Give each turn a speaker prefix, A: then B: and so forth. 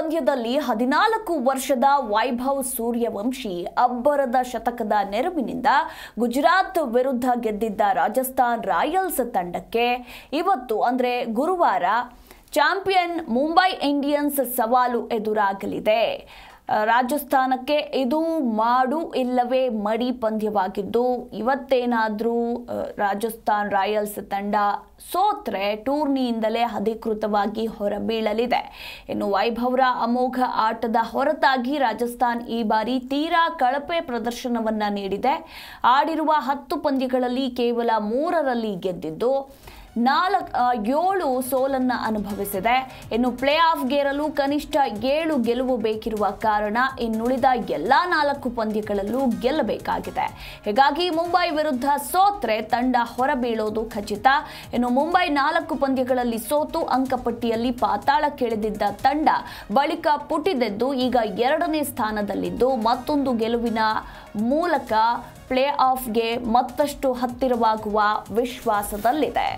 A: ಪಂದ್ಯದಲ್ಲಿ 14 ವರ್ಷದ ವೈಭವ್ ಸೂರ್ಯವಂಶಿ ಅಬ್ಬರದ ಶತಕದ ನೆರವಿನಿಂದ ಗುಜರಾತ್ ವಿರುದ್ಧ ಗೆದ್ದಿದ್ದ ರಾಜಸ್ಥಾನ್ ರಾಯಲ್ಸ್ ತಂಡಕ್ಕೆ ಇವತ್ತು ಅಂದ್ರೆ ಗುರುವಾರ ಚಾಂಪಿಯನ್ ಮುಂಬೈ ಇಂಡಿಯನ್ಸ್ ಸವಾಲು ಎದುರಾಗಲಿದೆ. ರಾಜಸ್ಥಾನಕ್ಕೆ ಇದು ಮಾಡು ಇಲ್ಲವೇ ಮಡಿ ಪಂದ್ಯವಾಗಿದ್ದು, ಇವತ್ತೇನಾದರೂ ರಾಜಸ್ಥಾನ್ ರಾಯಲ್ಸ್ ತಂಡ ಸೋತ್ರೆ ಟೂರ್ನಿಯಿಂದಲೇ ಅಧಿಕೃತವಾಗಿ ಹೊರಬೀಳಲಿದೆ. ಇನ್ನು ವೈಭವ್ರ ಅಮೋಘ ಆಟದ ಹೊರತಾಗಿ ರಾಜಸ್ಥಾನ್ ಈ ಬಾರಿ ತೀರಾ ಕಳಪೆ ಪ್ರದರ್ಶನವನ್ನ ನೀಡಿದೆ. ಆಡಿರುವ 10 ಪಂದ್ಯಗಳಲ್ಲಿ ಕೇವಲ 3ರಲ್ಲಿ ಗೆದ್ದಿದ್ದು 7 ಸೋಲನ್ನು ಅನುಭವಿಸಿದೆ. ಇನ್ನು ಪ್ಲೇ ಆಫ್ಗೇರಲು ಕನಿಷ್ಠ 7 ಗೆಲುವು ಬೇಕಿರುವ ಕಾರಣ ಇನ್ನುಳಿದ ಎಲ್ಲ 4 ಪಂದ್ಯಗಳಲ್ಲೂ ಗೆಲ್ಲಬೇಕಾಗಿದೆ. ಹೀಗಾಗಿ ಮುಂಬೈ ವಿರುದ್ಧ ಸೋತ್ರೆ ತಂಡ ಹೊರಬೀಳೋದು ಖಚಿತ. ಇನ್ನು ಮುಂಬೈ 4 ಪಂದ್ಯಗಳಲ್ಲಿ ಸೋತು ಅಂಕಪಟ್ಟಿಯಲ್ಲಿ ಪಾತಾಳಕ್ಕಿಳಿದಿದ್ದ ತಂಡ ಬಳಿಕ ಪುಟಿದೆದ್ದು ಈಗ 2ನೇ ಸ್ಥಾನದಲ್ಲಿದ್ದು ಮತ್ತೊಂದು ಗೆಲುವಿನ ಮೂಲಕ ಪ್ಲೇ ಆಫ್ಗೆ ಮತ್ತಷ್ಟು ಹತ್ತಿರವಾಗುವ ವಿಶ್ವಾಸದಲ್ಲಿದೆ.